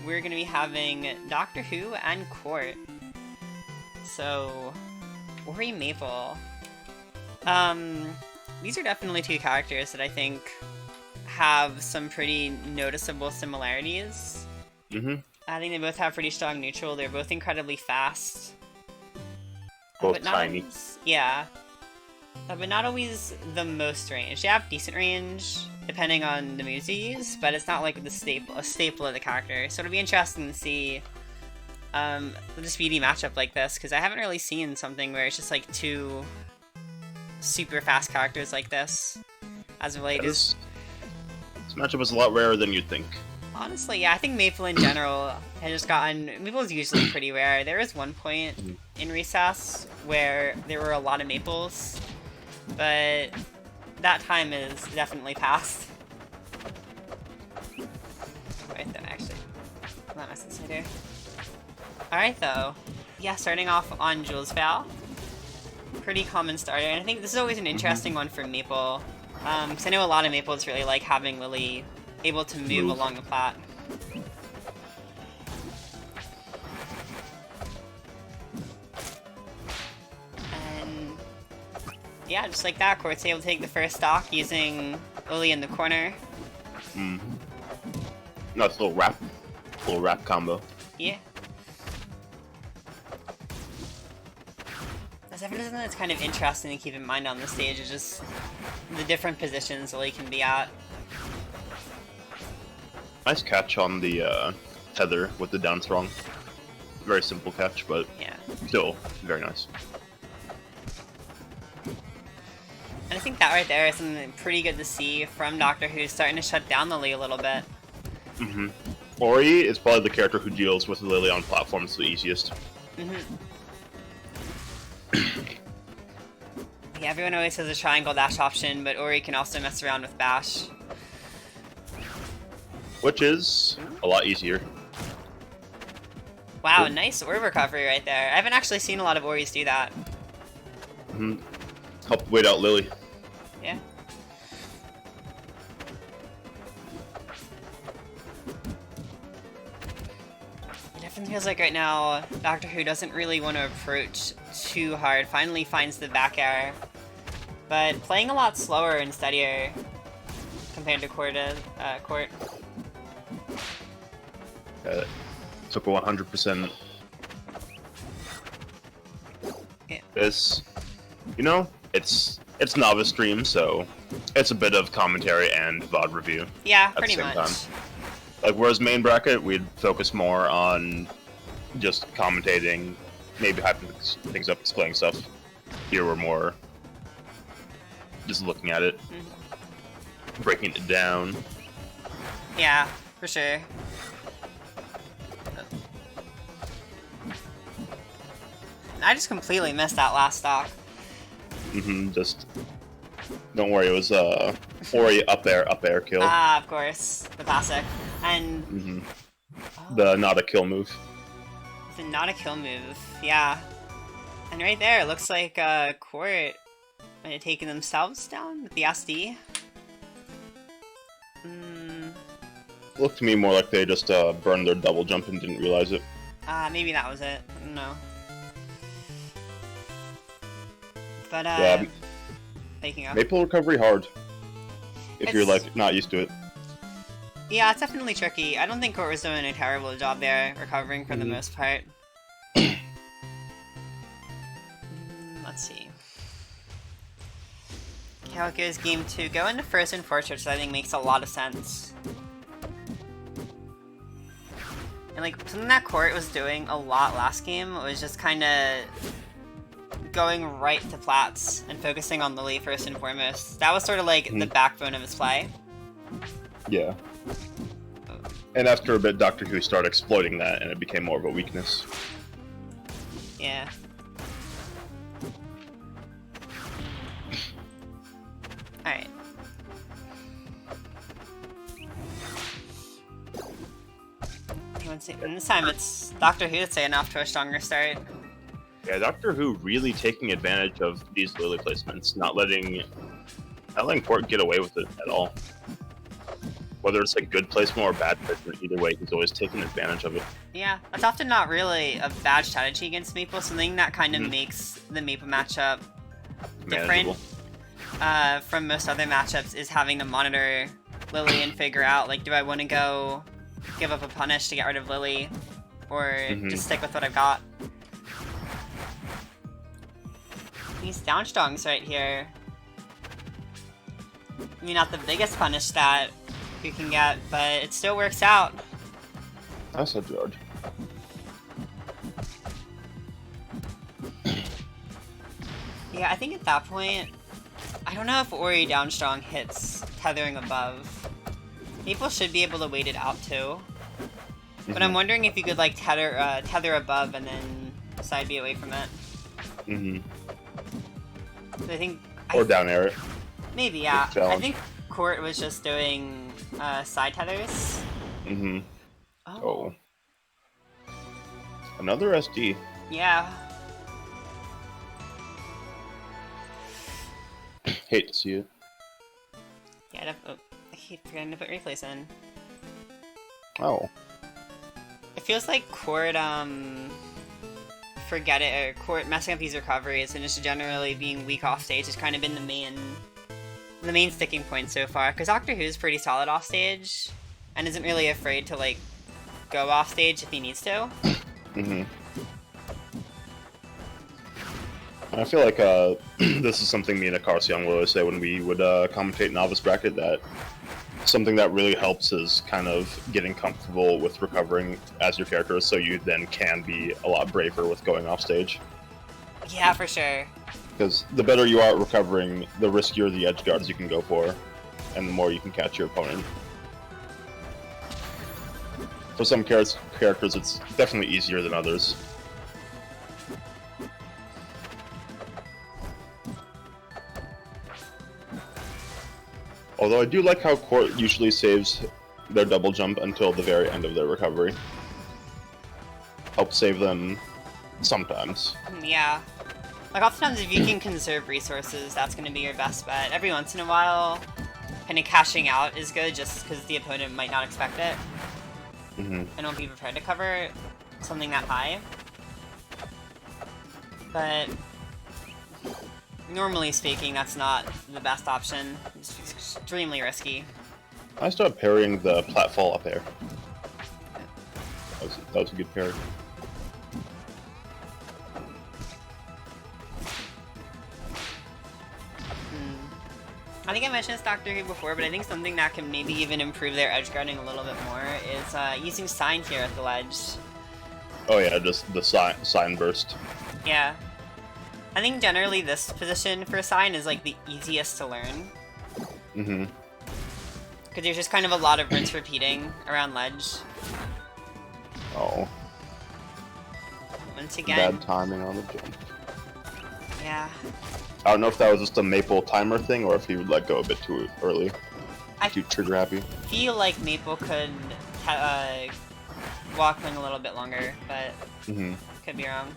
we're going to be having DoctorHu and Quart. So, Ori Maypul. These are definitely two characters that I think have some pretty noticeable similarities. I think they both have pretty strong neutral. They're both incredibly fast. Both but not tiny. Always, yeah. But not always the most range. They have decent range, depending on the moves you use, but it's not like a staple of the character. So it'll be interesting to see the speedy matchup like this, because I haven't really seen something where it's just like two super fast characters like this as of late. This matchup is a lot rarer than you'd think. Honestly, yeah, I think Maypul in general has just gotten... Maypul is usually pretty rare. There was one point in Recess where there were a lot of Maypuls, but that time is definitely past. Right there, actually. Not necessary. Alright, though. Yeah, starting off on Jules Val. Pretty common starter, and I think this is always an interesting one for Maypul. Because I know a lot of Maypuls really like having Lily able to move along the plat. And yeah, just like that, Quart's able to take the first stock using Lily in the corner. Nice little wrap combo. Yeah. That's definitely something that's kind of interesting to keep in mind on the stage, is just the different positions Lily can be at. Nice catch on the tether with the down throng. Very simple catch, but yeah, still very nice. And I think that right there is something pretty good to see from DoctorHu, starting to shut down Lily a little bit. Ori is probably the character who deals with Lily on platforms the easiest. Yeah, everyone always has a triangle dash option, but Ori can also mess around with bash. Which is a lot easier. Wow, nice orb recovery right there. I haven't actually seen a lot of Oris do that. Help wait out Lily. Yeah. It definitely feels like right now, DoctorHu doesn't really want to approach too hard. Finally finds the back air. But playing a lot slower and steadier compared to Quart. Took a 100%. Yeah. This, you know, it's Novice stream, so it's a bit of commentary and VOD review. Yeah, at pretty the same much. time. Like, whereas main bracket, we'd focus more on just commentating, maybe hyping things up, explaining stuff. Here we're more just looking at it, breaking it down. Yeah, for sure. I just completely missed that last stock. Just don't worry, it was Ori up air kill. Ah, of course, the classic. And The not a kill move. the not a kill move, yeah. And right there, it looks like Quart might have taken themselves down with the SD. Looked to me more like they just burned their double jump and didn't realize it. Maybe that was it. I don't know. But Yeah, taking off. Maypul recovery hard. If you're like not used to it. Yeah, it's definitely tricky. I don't think Quart was doing a terrible job there, recovering for the most part. Let's see. How it goes game 2. Go into Frozen Fortress, I think makes a lot of sense. And like, something that Quart was doing a lot last game was just kinda going right to plats and focusing on Lily first and foremost. That was sort of like the backbone of his play. Yeah. And after a bit, DoctorHu started exploiting that, and it became more of a weakness. Yeah. Alright. And this time it's DoctorHu that's saying off to a stronger start. Yeah, DoctorHu really taking advantage of these Lily placements, not letting Quart get away with it at all. Whether it's a good placement or bad placement, either way, he's always taking advantage of it. Yeah, that's often not really a bad strategy against Maypul. Something that kind of makes the Maypul matchup different from most other matchups is having to monitor Lily and figure out, like, do I want to go give up a punish to get rid of Lily, or just stick with what I've got? These down strongs right here. I mean, not the biggest punish that you can get, but it still works out. That's a George. Yeah, I think at that point, I don't know if Ori down strong hits tethering above. Maypul should be able to wait it out too. But I'm wondering if you could like tether above and then side B away from it. So I think. Or down air it. Maybe, yeah. I think Quart was just doing side tethers. Oh. Another SD. Yeah. Hate to see it. Yeah, I keep forgetting to put replays in. Oh. It feels like Quart, forget it, or Quart messing up these recoveries and just generally being weak off stage has kind of been the main sticking point so far. Because DoctorHu's pretty solid off stage and isn't really afraid to like go off stage if he needs to. I feel like this is something me and Akar's Young will always say when we would commentate Novice Bracket, that something that really helps is kind of getting comfortable with recovering as your character, so you then can be a lot braver with going off stage. Yeah, for sure. Because the better you are at recovering, the riskier the edge guards you can go for, and the more you can catch your opponent. For some characters, it's definitely easier than others. Although I do like how Quart usually saves their double jump until the very end of their recovery. Helps save them sometimes. Yeah. Like, oftentimes if you can conserve resources, that's going to be your best bet. Every once in a while, kind of cashing out is good just because the opponent might not expect it. And won't be prepared to cover something that high. But normally speaking, that's not the best option. It's extremely risky. I started parrying the platfall up air. That was a good parry. I think I mentioned this DoctorHu before, but I think something that can maybe even improve their edge guarding a little bit more is using sign here at the ledge. Oh yeah, just the sign burst. Yeah. I think generally this position for sign is like the easiest to learn. Because there's just kind of a lot of rinse repeating around ledge. Oh. Once again. Bad timing on the jump. Yeah. I don't know if that was just a Maypul timer thing or if he would let go a bit too early. Too trigger happy. I feel like Maypul could walk wing a little bit longer, but could be wrong.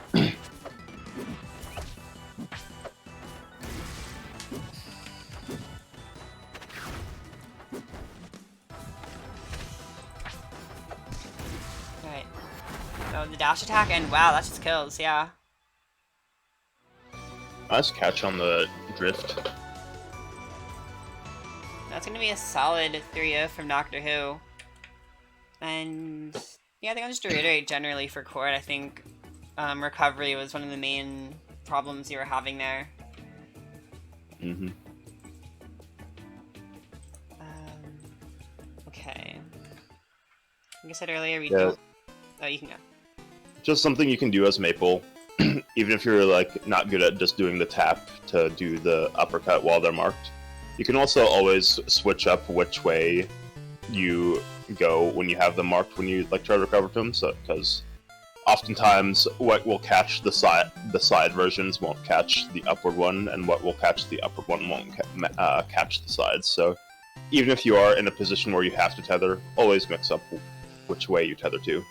Alright. Oh, the dash attack, and wow, that just kills, yeah. Nice catch on the drift. That's gonna be a solid 3-0 from DoctorHu. And yeah, I think I'll just reiterate generally for Quart, I think recovery was one of the main problems you were having there. Okay. Like I said earlier, we don't... Oh, you can go. Just something you can do as Maypul. Even if you're like not good at just doing the tap to do the uppercut while they're marked, you can also always switch up which way you go when you have them marked when you like try to recover them. So because oftentimes what will catch the side versions won't catch the upward one, and what will catch the upward one won't catch the sides. So even if you are in a position where you have to tether, always mix up which way you tether to.